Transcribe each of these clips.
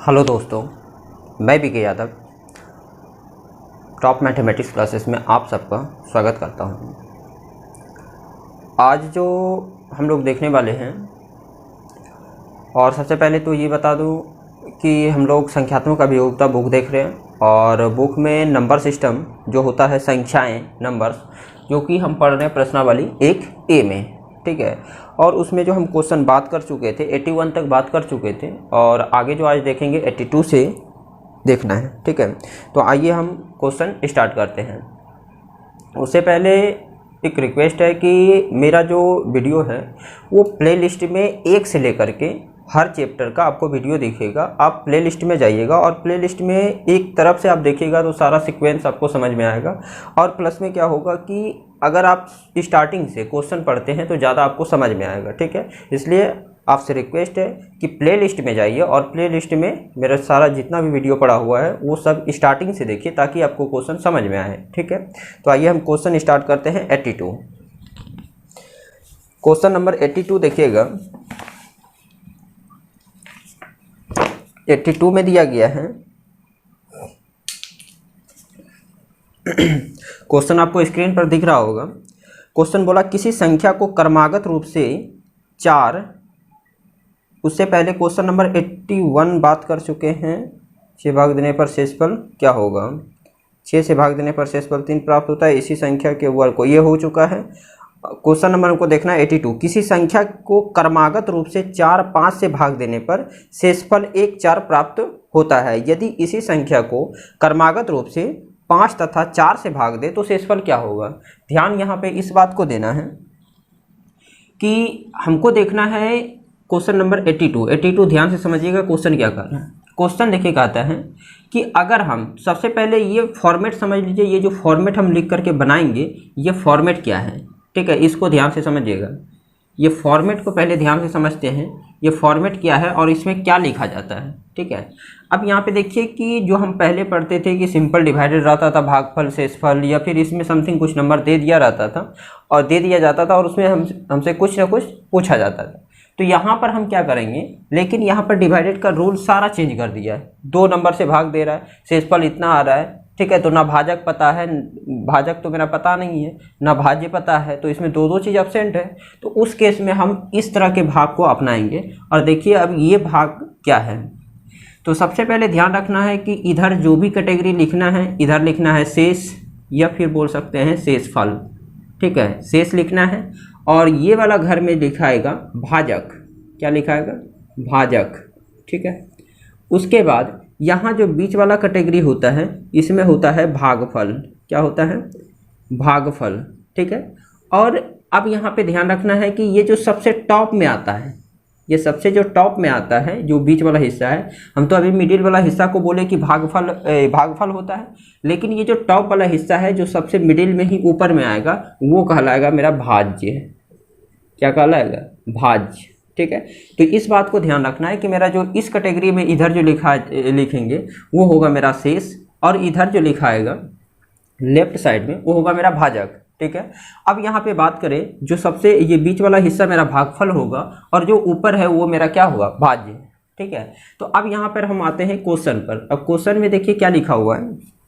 Hello दोस्तों, मैं B K Yadav top mathematics classes में आप सबका स्वागत करता हूं। आज जो हम लोग देखने वाले हैं, और सबसे पहले तो ये बता दूं कि हम लोग संख्यात्मक अभियोगिता बुक देख रहे हैं और बुक में नंबर सिस्टम जो होता है, संख्याएं, नंबर्स, जो कि हम पढ़ रहे हैं प्रश्नावली 1A में, ठीक है। और उसमें जो हम क्वेश्चन बात कर चुके थे 81 तक बात कर चुके थे और आगे जो आज देखेंगे 82 से देखना है, ठीक है। तो आइए हम क्वेश्चन स्टार्ट करते हैं। उससे पहले एक रिक्वेस्ट है कि मेरा जो वीडियो है वो प्लेलिस्ट में 1 से लेकर के हर चैप्टर का आपको वीडियो दिखेगा। आप प्लेलिस्ट में जाइएगा और प्लेलिस्ट में एक तरफ से आप देखिएगा तो सारा सीक्वेंस आपको समझ में आएगा। और प्लस में क्या होगा कि अगर आप स्टार्टिंग से क्वेश्चन पढ़ते हैं तो ज़्यादा आपको समझ में आएगा, ठीक है। इसलिए आपसे रिक्वेस्ट है कि प्लेलिस्ट में जाइए और प्लेलिस्ट में मेरा सारा जितना भी वीडियो पड़ा हुआ है वो सब स्टार्टिंग से देखिए ताकि आपको क्वेश्चन समझ में आए, ठीक है। तो आइए हम क्वेश्चन स्टार्ट करते हैं। 82 क्वेश्चन नंबर 82 देखिएगा। 82 में दिया गया है, क्वेश्चन आपको स्क्रीन पर दिख रहा होगा। क्वेश्चन बोला किसी संख्या को क्रमागत रूप से 4, उससे पहले क्वेश्चन नंबर 81 बात कर चुके हैं। 6 भाग देने पर शेषफल क्या होगा? 6 से भाग देने पर शेषफल 3 प्राप्त होता है। इसी संख्या के वर्ग को, ये हो चुका है। क्वेश्चन नंबर हमको देखना है 82। किसी संख्या को क्रमागत रूप से 4, 5 से भाग देने पर शेषफल 1, 4 प्राप्त होता है। यदि इसी संख्या को क्रमागत रूप से 5 तथा 4 से भाग दे तो शेषफल क्या होगा? ध्यान यहाँ पे इस बात को देना है कि हमको देखना है क्वेश्चन नंबर 82 ध्यान से समझिएगा क्वेश्चन क्या कर रहा है। क्वेश्चन देखिए कहता है कि अगर हम सबसे पहले ये फॉर्मेट समझ लीजिए, ये जो फॉर्मेट हम लिख करके बनाएंगे ये फॉर्मेट क्या है, ठीक है, इसको ध्यान से समझिएगा। ये फॉर्मेट को पहले ध्यान से समझते हैं, ये फॉर्मेट क्या है और इसमें क्या लिखा जाता है, ठीक है। अब यहाँ पे देखिए कि जो हम पहले पढ़ते थे कि सिंपल डिवाइडेड रहता था, भागफल, शेषफल, या फिर इसमें समथिंग कुछ नंबर दे दिया रहता था और दे दिया जाता था और उसमें हमसे कुछ ना कुछ पूछा जाता था। तो यहाँ पर हम क्या करेंगे, लेकिन यहाँ पर डिवाइडेड का रूल सारा चेंज कर दिया है। 2 नंबर से भाग दे रहा है, शेषफल इतना आ रहा है, ठीक है। तो ना भाजक पता है, भाजक तो मेरा पता नहीं है, ना भाज्य पता है, तो इसमें 2 चीज़ एब्सेंट है। तो उस केस में हम इस तरह के भाग को अपनाएंगे। और देखिए अब ये भाग क्या है। तो सबसे पहले ध्यान रखना है कि इधर जो भी कैटेगरी लिखना है, इधर लिखना है शेष या फिर बोल सकते हैं शेषफल, ठीक है, शेष लिखना है। और ये वाला घर में लिखाएगा भाजक, क्या लिखाएगा? भाजक, ठीक है। उसके बाद यहाँ जो बीच वाला कैटेगरी होता है इसमें होता है भागफल, क्या होता है? भागफल, ठीक है। और अब यहाँ पे ध्यान रखना है कि ये जो सबसे टॉप में आता है, ये सबसे जो टॉप में आता है, जो बीच वाला हिस्सा है, हम तो अभी मिडिल वाला हिस्सा को बोले कि भागफल होता है, लेकिन ये जो टॉप वाला हिस्सा है जो सबसे मिडिल में ही ऊपर में आएगा वो कहलाएगा मेरा भाज्य। क्या कहलाएगा? भाज्य, ठीक है। तो इस बात को ध्यान रखना है कि मेरा जो इस कैटेगरी में इधर जो लिखेंगे वो होगा मेरा शेष, और इधर जो लिखाएगा लेफ्ट साइड में वो होगा मेरा भाजक, ठीक है। अब यहाँ पे बात करें, जो सबसे ये बीच वाला हिस्सा मेरा भागफल होगा और जो ऊपर है वो मेरा क्या होगा? भाज्य, ठीक है। तो अब यहाँ पर हम आते हैं क्वेश्चन पर। अब क्वेश्चन में देखिए क्या लिखा हुआ है।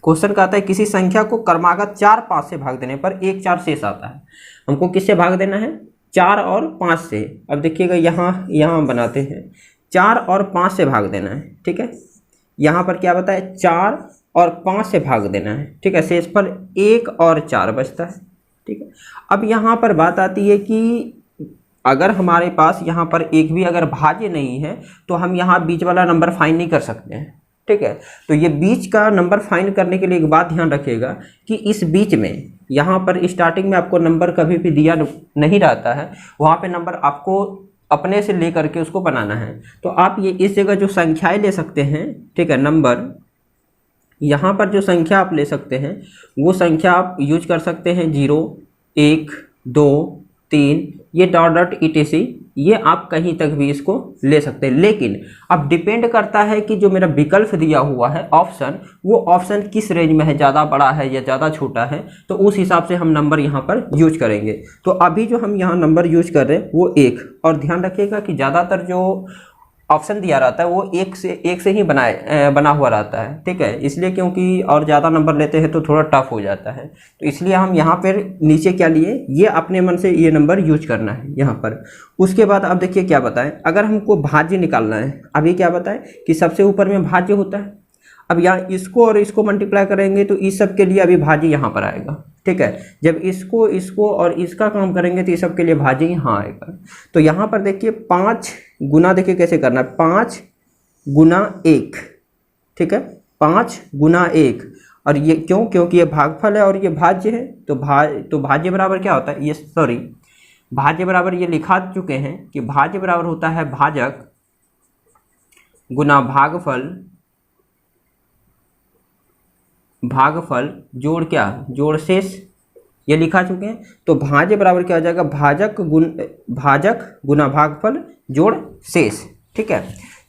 क्वेश्चन कहता है किसी संख्या को क्रमागत 4, 5 से भाग देने पर 1, 4 शेष आता है। हमको किससे भाग देना है? 4 और 5 से। अब देखिएगा यहाँ बनाते हैं, 4 और 5 से भाग देना है, ठीक है। यहाँ पर क्या बताया? 4 और 5 से भाग देना है, ठीक है। शेषफल 1 और 4 बचता है, ठीक है। अब यहाँ पर बात आती है कि अगर हमारे पास यहाँ पर एक भी अगर भाज्य नहीं है तो हम यहाँ बीच वाला नंबर फाइंड नहीं कर सकते हैं, ठीक है। तो ये बीच का नंबर फाइंड करने के लिए एक बात ध्यान रखिएगा कि इस बीच में यहाँ पर स्टार्टिंग में आपको नंबर कभी भी दिया नहीं रहता है, वहाँ पे नंबर आपको अपने से ले करके उसको बनाना है। तो आप ये इस जगह जो संख्याएं ले सकते हैं, ठीक है, नंबर, यहाँ पर जो संख्या आप ले सकते हैं वो संख्या आप यूज कर सकते हैं 0, 1, 2, 3, ये डॉट डॉट etc, ये आप कहीं तक भी इसको ले सकते हैं। लेकिन अब डिपेंड करता है कि जो मेरा विकल्प दिया हुआ है ऑप्शन, वो ऑप्शन किस रेंज में है, ज़्यादा बड़ा है या ज़्यादा छोटा है, तो उस हिसाब से हम नंबर यहाँ पर यूज करेंगे। तो अभी जो हम यहाँ नंबर यूज कर रहे हैं वो 1, और ध्यान रखिएगा कि ज़्यादातर जो ऑप्शन दिया रहता है वो एक से ही बना हुआ रहता है, ठीक है। इसलिए क्योंकि और ज़्यादा नंबर लेते हैं तो थोड़ा टफ हो जाता है, तो इसलिए हम यहाँ पर नीचे क्या लिए, ये अपने मन से ये नंबर यूज करना है यहाँ पर। उसके बाद अब देखिए क्या बताएं, अगर हमको भाज्य निकालना है, अभी क्या बताएं कि सबसे ऊपर में भाज्य होता है। अब यहाँ इसको और इसको मल्टीप्लाई करेंगे तो इस सब के लिए अभी भाज्य यहाँ पर आएगा, ठीक है। जब इसको और इसका काम करेंगे तो इस सब के लिए भाज्य यहाँ आएगा। तो यहाँ पर देखिए 5 गुना, देखिए कैसे करना है, 5 गुना 1, ठीक है, 5 गुना 1। और ये क्यों, क्योंकि ये भागफल है और ये भाज्य है, तो भाज्य बराबर क्या होता है, ये सॉरी भाज्य बराबर ये लिखा चुके हैं कि भाज्य बराबर होता है भाजक गुना भागफल जोड़ क्या, जोड़ शेष, ये लिखा चुके हैं। तो भाज्य बराबर क्या हो जाएगा, भाजक गुना भागफल जोड़ शेष, ठीक है।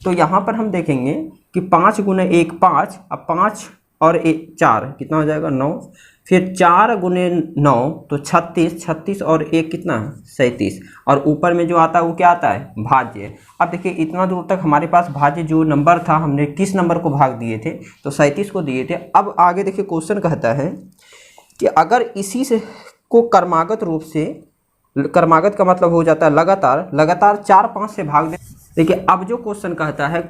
तो यहाँ पर हम देखेंगे कि 5 गुना 1 5, अब 5 और 1 4 कितना हो जाएगा 9, फिर 4 गुने 9 तो 36 और 1 कितना 37, और ऊपर में जो आता है वो क्या आता है, भाज्य। अब देखिए इतना दूर तक हमारे पास भाज्य जो नंबर था, हमने किस नंबर को भाग दिए थे, तो 37 को दिए थे। अब आगे देखिए क्वेश्चन कहता है कि अगर इसी से को क्रमागत रूप से, क्रमागत का मतलब हो जाता है लगातार 4 5 से भाग दे। देखिए अब जो क्वेश्चन कहता है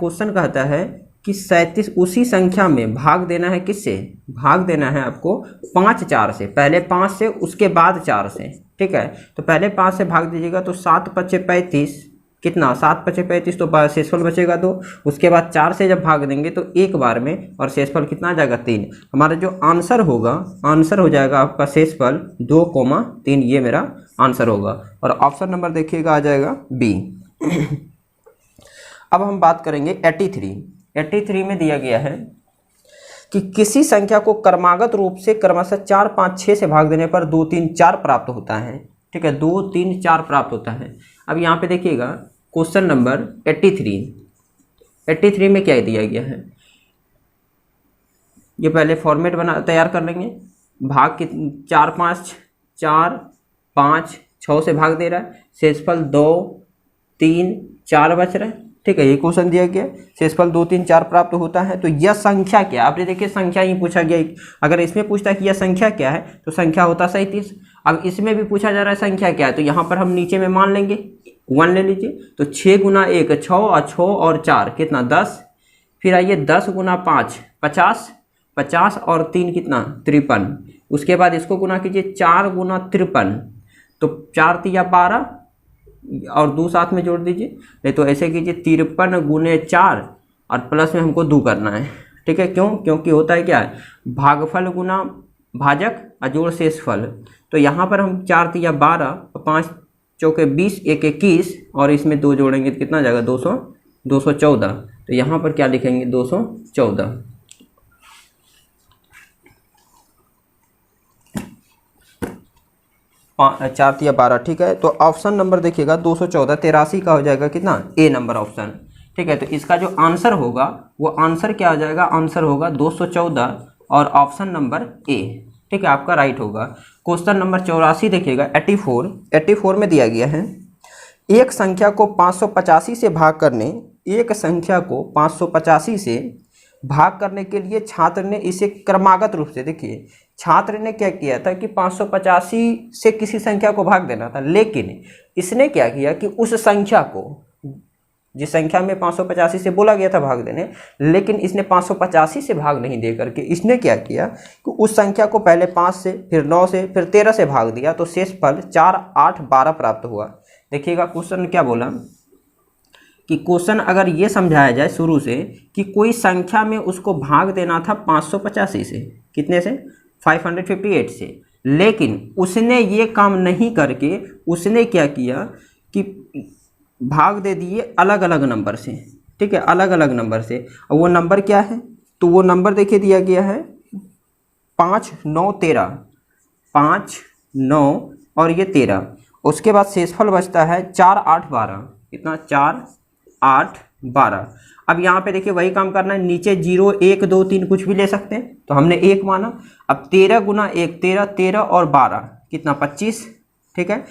कि 37 उसी संख्या में भाग देना है, किससे भाग देना है आपको, 5 4 से, पहले 5 से उसके बाद 4 से, ठीक है। तो पहले 5 से भाग दीजिएगा तो 7 5 35, कितना 7 5 35, तो शेषफल बचेगा 2। उसके बाद 4 से जब भाग देंगे तो एक बार में, और शेषफल कितना आ जाएगा 3। हमारा जो आंसर हो जाएगा आपका शेषफल 2,3, ये मेरा आंसर होगा। और ऑप्शन नंबर देखिएगा आ जाएगा बी। अब हम बात करेंगे 83 में दिया गया है कि किसी संख्या को क्रमागत रूप से क्रमशः 4 5 6 से भाग देने पर 2 3 4 प्राप्त होता है, ठीक है, 2 3 4 प्राप्त होता है। अब यहाँ पे देखिएगा क्वेश्चन नंबर 83 में क्या दिया गया है, ये पहले फॉर्मेट तैयार कर लेंगे। भाग की 4 5 6 से भाग दे रहा है, शेषफल 2 3 4 बच रहा है, ठीक है। ये क्वेश्चन दिया गया, शेषफल 2 3 4 प्राप्त होता है। तो यह संख्या क्या, आपने देखिए संख्या ही पूछा गया। अगर इसमें पूछता है कि यह संख्या क्या है तो संख्या होता 37। अब इसमें भी पूछा जा रहा है संख्या क्या है, तो यहाँ पर हम नीचे में मान लेंगे 1 ले लीजिए। तो 6 गुना 1 6 और 4 कितना 10, फिर आइए 10 गुना 5 50 और 3 कितना 53। उसके बाद इसको गुना कीजिए 4 गुना 53, तो 4 3 12 और 2 साथ में जोड़ दीजिए, नहीं तो ऐसे कीजिए 53 गुने 4 और प्लस में हमको 2 करना है, ठीक है। क्यों, क्योंकि होता है क्या है, भागफल गुना भाजक और जोड़ शेषफल। तो यहाँ पर हम 4 3 12, 5 चौके 20, 1 21 और इसमें 2 जोड़ेंगे तो कितना जाएगा 214। तो यहाँ पर क्या लिखेंगे 214। 4 3 12, ठीक है। तो ऑप्शन नंबर देखिएगा 214, 83 का हो जाएगा कितना, ए नंबर ऑप्शन, ठीक है। तो इसका जो आंसर होगा वो आंसर क्या हो जाएगा, आंसर होगा 214 और ऑप्शन नंबर ए, ठीक है, आपका राइट होगा। क्वेश्चन नंबर 84 देखिएगा 84 में दिया गया है, एक संख्या को 585 से भाग करने के लिए छात्र ने इसे क्रमागत रूप से, देखिए छात्र ने क्या किया था कि 585 से किसी संख्या को भाग देना था, लेकिन इसने क्या किया कि उस संख्या को, जिस संख्या में 585 से बोला गया था भाग देने, लेकिन इसने 585 से भाग नहीं दे करके इसने क्या किया कि उस संख्या को पहले 5 से, फिर 9 से, फिर 13 से भाग दिया, तो शेषफल 4 8 12 प्राप्त हुआ। देखिएगा क्वेश्चन क्या बोला कि क्वेश्चन अगर ये समझाया जाए शुरू से कि कोई संख्या में उसको भाग देना था 585 से, कितने से 558 से, लेकिन उसने ये काम नहीं करके उसने क्या किया कि भाग दे दिए अलग अलग नंबर से, ठीक है, अलग अलग नंबर से। और वो नंबर क्या है, तो वो नंबर देखिए दिया गया है 5 9 13, 5 9 और ये 13। उसके बाद शेषफल बचता है 4 8 12, कितना 4 8 12। अब यहाँ पे देखिए वही काम करना है, नीचे 0 1 2 3 कुछ भी ले सकते हैं, तो हमने 1 माना। अब 13 गुना 1 13, 13 और 12 कितना 25, ठीक है।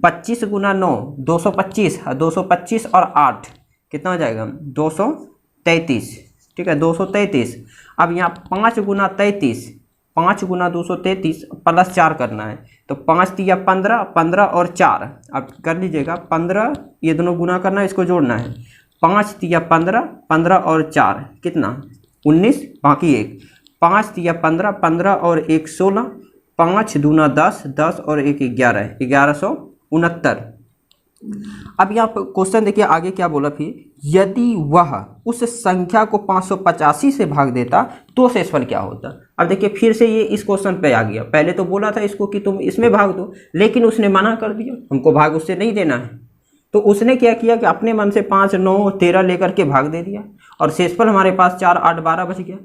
25 गुना 9 225, 225 और 8 कितना हो जाएगा 233, ठीक है 233। अब यहाँ 5 गुना 33, 5 गुना 233 प्लस 4 करना है, तो 5 तिया 15, 15 और 4, अब कर लीजिएगा 15, ये दोनों गुना करना है, इसको जोड़ना है, 5 तिया 15, 15 और 4 कितना 19, बाकी 1, 5 तिया 15, 15 और 1 16, 5 दूना 10, 10 और 1 11, 1169। अब यहाँ पर क्वेश्चन देखिए आगे क्या बोला, फिर यदि वह उस संख्या को 585 से भाग देता तो शेषफल क्या होता। अब देखिए फिर से ये इस क्वेश्चन पे आ गया। पहले तो बोला था इसको कि तुम इसमें भाग दो, लेकिन उसने मना कर दिया, हमको भाग उससे नहीं देना है। तो उसने क्या किया कि अपने मन से 5, 9, 13 लेकर के भाग दे दिया, और शेषफल हमारे पास 4, 8, 12 बच गया।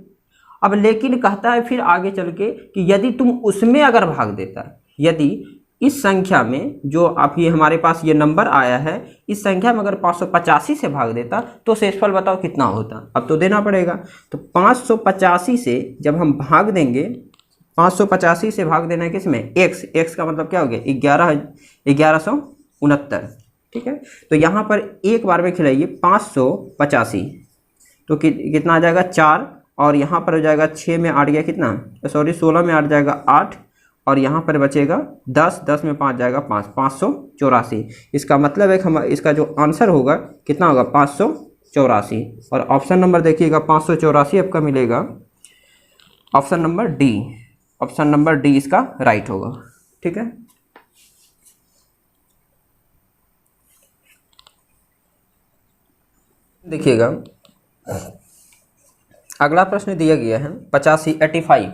अब लेकिन कहता है फिर आगे चल के कि यदि तुम उसमें अगर भाग देता, यदि इस संख्या में जो आप ये हमारे पास ये नंबर आया है, इस संख्या में अगर 585 से भाग देता तो शेषफल बताओ कितना होता। अब तो देना पड़ेगा, तो 585 से जब हम भाग देंगे, 585 से भाग देना है किसमें, x का मतलब क्या हो गया 1169, ठीक है। तो यहाँ पर एक बार में खिलाइए 585, तो कितना आ जाएगा 4, और यहाँ पर हो जाएगा 6 में 8 गया कितना, सॉरी 16 में 8 जाएगा 8, और यहाँ पर बचेगा 10, 10 में 5 जाएगा 5, 584। इसका मतलब है हम इसका जो आंसर होगा कितना होगा 584। और ऑप्शन नंबर देखिएगा 584 आपका मिलेगा option number D. Option number D इसका राइट होगा, ठीक है। देखिएगा अगला प्रश्न दिया गया है 85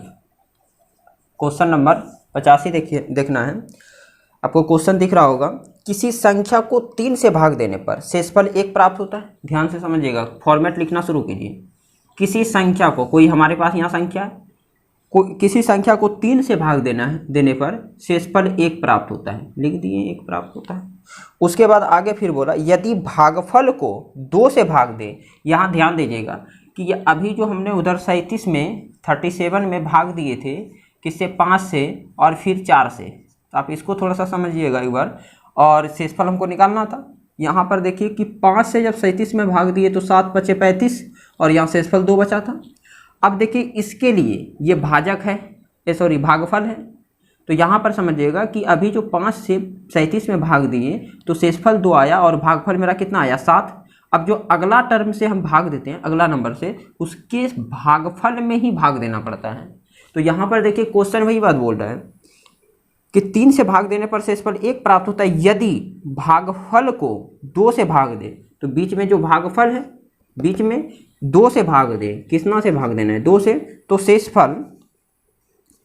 क्वेश्चन नंबर 85 देखिए, देखना है आपको। क्वेश्चन दिख रहा होगा, किसी संख्या को 3 से भाग देने पर शेषफल 1 प्राप्त होता है। ध्यान से समझिएगा, फॉर्मेट लिखना शुरू कीजिए। किसी संख्या को, कोई हमारे पास यहाँ संख्या है, किसी संख्या को 3 से भाग देने पर शेषफल 1 प्राप्त होता है, लिख दिए 1 प्राप्त होता है। उसके बाद आगे फिर बोला, यदि भागफल को 2 से भाग दे। यहाँ ध्यान दीजिएगा कि ये अभी जो हमने उधर 37 में 37 में भाग दिए थे, किससे 5 से और फिर 4 से, तो आप इसको थोड़ा सा समझिएगा एक बार। और शेषफल हमको निकालना था। यहाँ पर देखिए कि 5 से जब 37 में भाग दिए तो 7 बचे 35, और यहाँ शेषफल 2 बचा था। अब देखिए इसके लिए ये भाजक है, सॉरी भागफल है, तो यहाँ पर समझिएगा कि अभी जो 5 से 37 में भाग दिए तो शेषफल 2 आया, और भागफल मेरा कितना आया 7। अब जो अगला टर्म से हम भाग देते हैं, अगला नंबर से, उसके भागफल में ही भाग देना पड़ता है। तो यहाँ पर देखिए क्वेश्चन वही बात बोल रहा है कि 3 से भाग देने पर शेषफल 1 प्राप्त होता है यदि भागफल को 2 से भाग दे। तो बीच में जो भागफल है, बीच में 2 से भाग दे, कितना से भाग देना है 2 से, तो शेषफल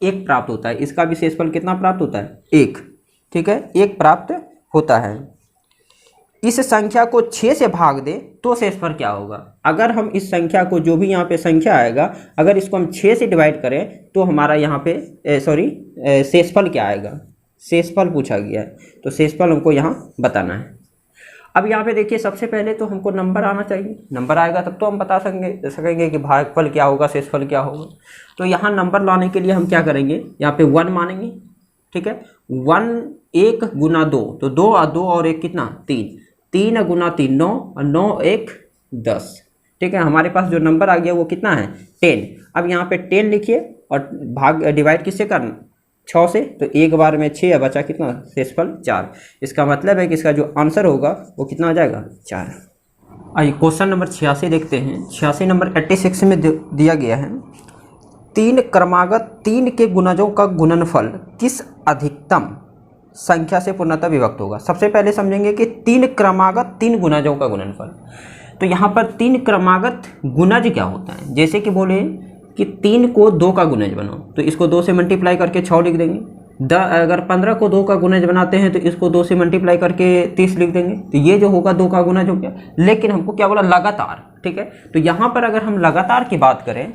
1 प्राप्त होता है। इसका भी शेषफल कितना प्राप्त होता है 1, ठीक है 1 प्राप्त होता है। इस संख्या को 6 से भाग दे तो शेषफल क्या होगा। अगर हम इस संख्या को, जो भी यहाँ पे संख्या आएगा, अगर इसको हम 6 से डिवाइड करें तो हमारा यहाँ पे शेषफल क्या आएगा, शेषफल पूछा गया है, तो शेषफल हमको यहाँ बताना है। अब यहाँ पे देखिए सबसे पहले तो हमको नंबर आना चाहिए, नंबर आएगा तब तो हम बता सकेंगे कि भागफल क्या होगा, शेषफल क्या होगा। तो यहाँ नंबर लाने के लिए हम क्या करेंगे, यहाँ पे 1 मानेंगे, ठीक है। 1 1 गुना 2, तो 2 और 1 कितना 3, 3 गुना 3 9, और 9 1 10, ठीक है। हमारे पास जो नंबर आ गया वो कितना है 10। अब यहाँ पे 10 लिखिए, और भाग डिवाइड किससे करना 6 से, तो एक बार में 6 बचा कितना शेषफल 4। इसका मतलब है कि इसका जो आंसर होगा वो कितना आ जाएगा 4। आइए क्वेश्चन नंबर 86 देखते हैं। 86 नंबर 86 में दिया गया है, 3 क्रमागत 3 के गुणजों का गुणनफल किस अधिकतम संख्या से पूर्णतः विभक्त होगा। सबसे पहले समझेंगे कि 3 क्रमागत 3 गुणजों का गुणनफल। तो यहाँ पर 3 क्रमागत गुणज क्या होता है, जैसे कि बोले कि 3 को 2 का गुणज बनाओ, तो इसको 2 से मल्टीप्लाई करके 6 लिख देंगे। अगर 15 को 2 का गुणज बनाते हैं तो इसको 2 से मल्टीप्लाई करके 30 लिख देंगे। तो ये जो होगा 2 का गुणज हो गया। लेकिन हमको क्या बोला लगातार, ठीक है। तो यहाँ पर अगर हम लगातार की बात करें,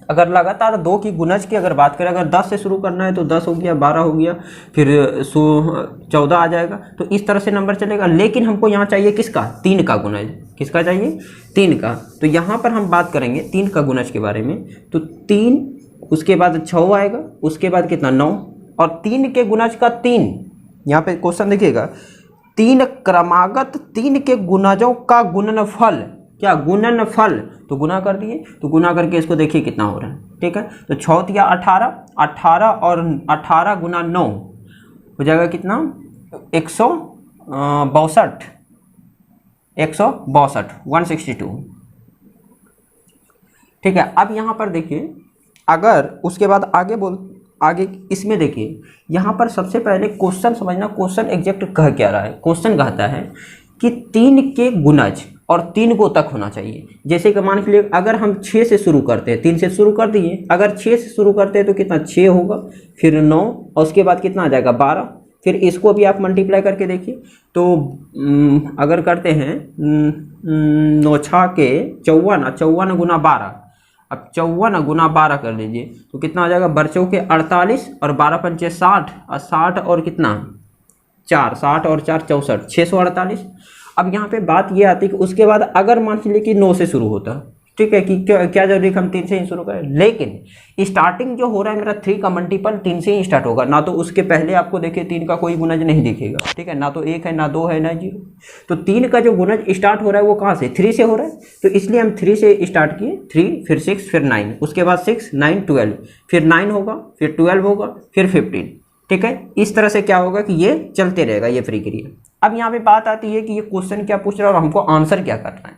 अगर लगातार 2 की गुणज की अगर बात करें, अगर 10 से शुरू करना है तो 10 हो गया, 12 हो गया, फिर 14 आ जाएगा, तो इस तरह से नंबर चलेगा। लेकिन हमको यहाँ चाहिए किसका 3 का गुणज, किसका चाहिए 3 का। तो यहाँ पर हम बात करेंगे 3 का गुणज के बारे में। तो 3, उसके बाद 6 आएगा, उसके बाद कितना 9, और 3 के गुणज का 3, यहाँ पे क्वेश्चन देखिएगा तीन क्रमागत तीन के गुणजों का गुणनफल, क्या गुणनफल, तो गुना कर दिए, तो गुना करके इसको देखिए कितना हो रहा है, ठीक है। तो 6 या 18, 18 और 18 गुना 9 हो जाएगा कितना, 162, 162, ठीक है। अब यहाँ पर देखिए, अगर उसके बाद आगे इसमें देखिए, यहाँ पर सबसे पहले क्वेश्चन समझना, क्वेश्चन एग्जैक्ट कह क्या रहा है। क्वेश्चन कहता है कि 3 के गुणज और 3 को तक होना चाहिए। जैसे कि मान के लिए अगर हम 6 से शुरू करते हैं, 3 से शुरू कर दिए, अगर 6 से शुरू करते हैं तो कितना 6 होगा, फिर 9 और उसके बाद कितना आ जाएगा 12, फिर इसको भी आप मल्टीप्लाई करके देखिए। तो अगर करते हैं 9 6 के 54, 54 गुना 12, अब 54 गुना 12 कर लीजिए तो कितना आ जाएगा, बरचों के 48 और 12 पंचे 60 और 60 और कितना 4, 60 और 4 64, 648। अब यहाँ पे बात ये आती है कि उसके बाद अगर मान लीजिए कि 9 से शुरू होता, ठीक है, कि क्या जरूरी है हम 3 से ही शुरू करें, लेकिन स्टार्टिंग जो हो रहा है मेरा 3 का मल्टीपल 3 से ही स्टार्ट होगा, ना तो उसके पहले आपको देखिए 3 का कोई गुणज नहीं दिखेगा, ठीक है, ना तो 1 है, ना 2 है, ना 0। तो 3 का जो गुणज स्टार्ट हो रहा है वो कहाँ से, 3 से हो रहा है, तो इसलिए हम 3 से स्टार्ट किए, 3 फिर 6 फिर 9, उसके बाद 6 9 12, फिर 9 होगा, फिर 12 होगा, फिर 15, ठीक है। इस तरह से क्या होगा कि ये चलते रहेगा ये प्रक्रिया। अब यहाँ पे बात आती है कि ये क्वेश्चन क्या पूछ रहा है और हमको आंसर क्या करना है।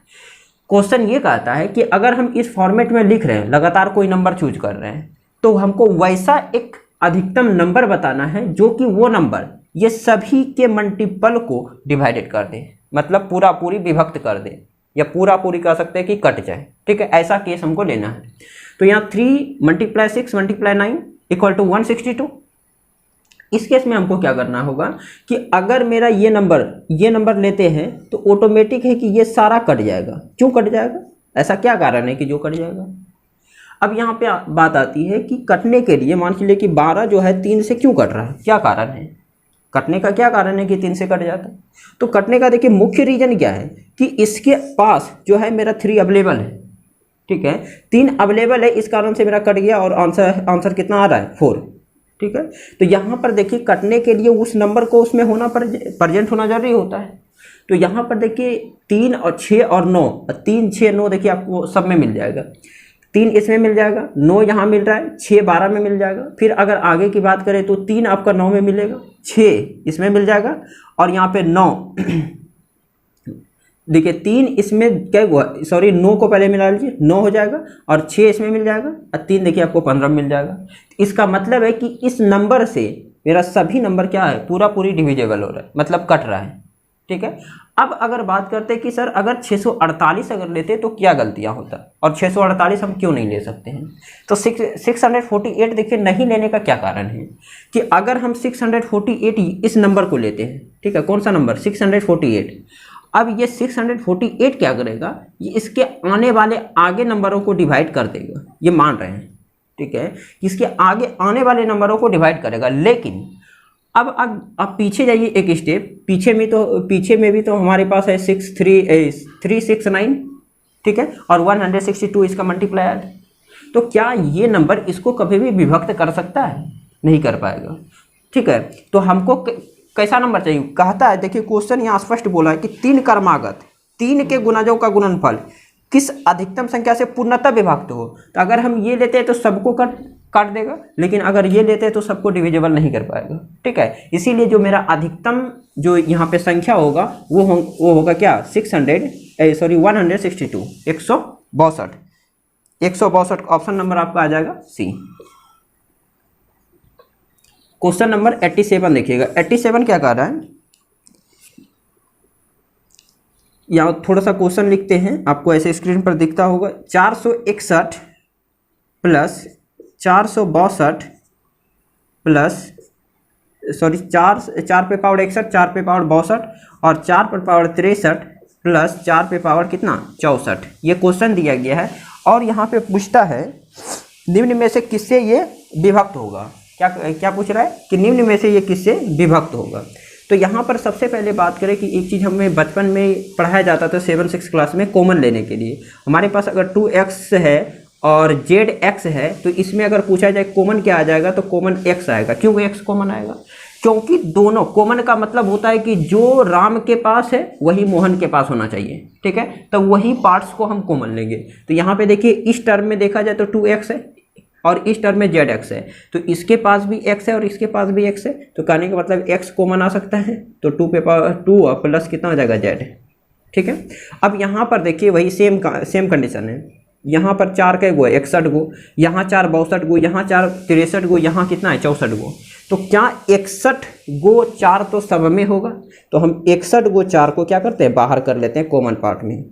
क्वेश्चन ये कहता है कि अगर हम इस फॉर्मेट में लिख रहे हैं, लगातार कोई नंबर चूज कर रहे हैं, तो हमको वैसा एक अधिकतम नंबर बताना है जो कि वो नंबर ये सभी के मल्टीपल को डिवाइडेड कर दे, मतलब पूरा पूरी विभक्त कर दे, या पूरा पूरी कह सकते हैं कि कट जाए, ठीक है, ऐसा केस हमको लेना है। तो यहाँ 3 × 6 × 9 = 162। इस केस में हमको क्या करना होगा कि अगर मेरा ये नंबर लेते हैं तो ऑटोमेटिक है कि ये सारा कट जाएगा। क्यों कट जाएगा, ऐसा क्या कारण है कि जो कट जाएगा। अब यहाँ पे बात आती है कि कटने के लिए मान लीजिए कि 12 जो है 3 से क्यों कट रहा है, क्या कारण है, कटने का क्या कारण है कि 3 से कट जाता है। तो कटने का देखिए मुख्य रीजन क्या है कि इसके पास जो है मेरा 3 अवेलेबल है, ठीक है, 3 अवेलेबल है, इस कारण से मेरा कट गया और आंसर कितना आ रहा है 4, ठीक है। तो यहाँ पर देखिए कटने के लिए उस नंबर को उसमें होना प्रेजेंट होना जरूरी होता है। तो यहाँ पर देखिए 3 और 6 और 9, 3 6 9 देखिए आपको सब में मिल जाएगा, 3 इसमें मिल जाएगा, 9 यहाँ मिल रहा है, 6 12 में मिल जाएगा। फिर अगर आगे की बात करें तो 3 आपका 9 में मिलेगा, 6 इसमें मिल जाएगा, और यहाँ पे 9 देखिए 3 इसमें क्या हुआ, सॉरी 9 को पहले मिला लीजिए, 9 हो जाएगा, और 6 इसमें मिल जाएगा, और 3 देखिए आपको 15 मिल जाएगा। इसका मतलब है कि इस नंबर से मेरा सभी नंबर क्या है, पूरा पूरी डिविजिबल हो रहा है, मतलब कट रहा है, ठीक है। अब अगर बात करते हैं कि सर अगर 648 अगर लेते तो क्या गलतियां होता, और 648 हम क्यों नहीं ले सकते हैं, तो 648 देखिए नहीं लेने का क्या कारण है कि अगर हम 648 इस नंबर को लेते हैं, ठीक है, कौन सा नंबर 648, अब ये 648 क्या करेगा, ये इसके आने वाले आगे नंबरों को डिवाइड कर देगा, ये मान रहे हैं, ठीक है, इसके आगे आने वाले नंबरों को डिवाइड करेगा। लेकिन अब पीछे जाइए एक स्टेप, पीछे में भी तो हमारे पास है 369, ठीक है, और 162 इसका मल्टीप्लायर। तो क्या ये नंबर इसको कभी भी विभक्त कर सकता है, नहीं कर पाएगा, ठीक है। तो हमको कैसा नंबर चाहिए, कहता है देखिए क्वेश्चन यहाँ स्पष्ट बोला है कि 3 क्रमागत 3 के गुणजों का गुणनफल किस अधिकतम संख्या से पूर्णतः विभक्त हो। तो अगर हम ये लेते हैं तो सबको काट देगा, लेकिन अगर ये लेते हैं तो सबको डिविजिबल नहीं कर पाएगा, ठीक है। इसीलिए जो मेरा अधिकतम जो यहाँ पे संख्या होगा वो होगा क्या 162, 162 ऑप्शन नंबर आपका आ जाएगा सी। क्वेश्चन नंबर 87 देखिएगा, 87 क्या कह रहा है, यहाँ थोड़ा सा क्वेश्चन लिखते हैं, आपको ऐसे स्क्रीन पर दिखता होगा। 461 प्लस 462 प्लस सॉरी 4 पे पावर 61, 4 पे पावर 62 और 4 पे पावर 63 प्लस 4 पे पावर कितना 64, ये क्वेश्चन दिया गया है। और यहाँ पे पूछता है निम्न में से किससे ये विभक्त होगा, क्या पूछ रहा है कि निम्न में से ये किससे विभक्त होगा। तो यहाँ पर सबसे पहले बात करें कि एक चीज़ हमें बचपन में पढ़ाया जाता था 7-6 क्लास में, कॉमन लेने के लिए हमारे पास अगर 2x है और zx है तो इसमें अगर पूछा जाए कॉमन क्या आ जाएगा तो कॉमन x आएगा। क्यों x कॉमन आएगा, क्योंकि दोनों कॉमन का मतलब होता है कि जो राम के पास है वही मोहन के पास होना चाहिए, ठीक है, तो वही पार्ट्स को हम कॉमन लेंगे। तो यहाँ पे देखिए इस टर्म में देखा जाए तो 2x है और इस टर्म में zx है, तो इसके पास भी x है और इसके पास भी x है, तो कहने का मतलब x कॉमन आ सकता है, तो 2 पे पावर 2 और प्लस कितना हो जाएगा z, ठीक है। अब यहाँ पर देखिए वही सेम कंडीशन है, यहाँ पर 4 का गो 61 गो, यहाँ 4 62 गो, यहाँ 4 63 गो, यहाँ कितना है 64 गो, तो क्या 61 गो 4 तो सब में होगा, तो हम 61 गो 4 को क्या करते हैं बाहर कर लेते हैं कॉमन पार्ट में,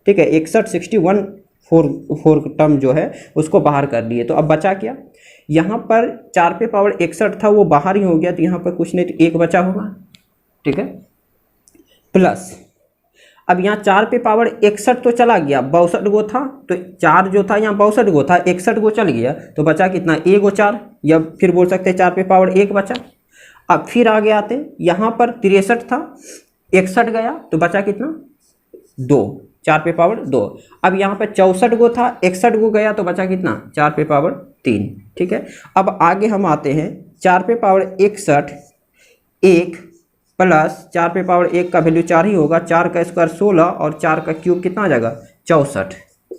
ठीक है। 61 61 4 टर्म जो है उसको बाहर कर लिए, तो अब बचा क्या, यहाँ पर 4 पे पावर 61 था वो बाहर ही हो गया, तो यहाँ पर कुछ नहीं तो 1 बचा होगा, ठीक है, प्लस अब यहाँ 4 पे पावर 61 तो चला गया, 62 गो था, तो 4 जो था यहाँ 62 गो था, 61 गो चल गया, तो बचा कितना 1 गो 4, या फिर बोल सकते हैं 4 पे पावर 1 बचा। अब फिर आगे आते हैं, यहाँ पर 63 था, 61 गया, तो बचा कितना 2, 4 पे पावर 2। अब यहाँ पर 64 गो था, 61 गो गया, तो बचा कितना 4 पे पावर 3, ठीक है। अब आगे हम आते हैं 4 पे पावर 61 1 प्लस 4 पे पावर 1 का वैल्यू 4 ही होगा, 4 का स्क्वायर 16 और 4 का क्यूब कितना आ जाएगा 64,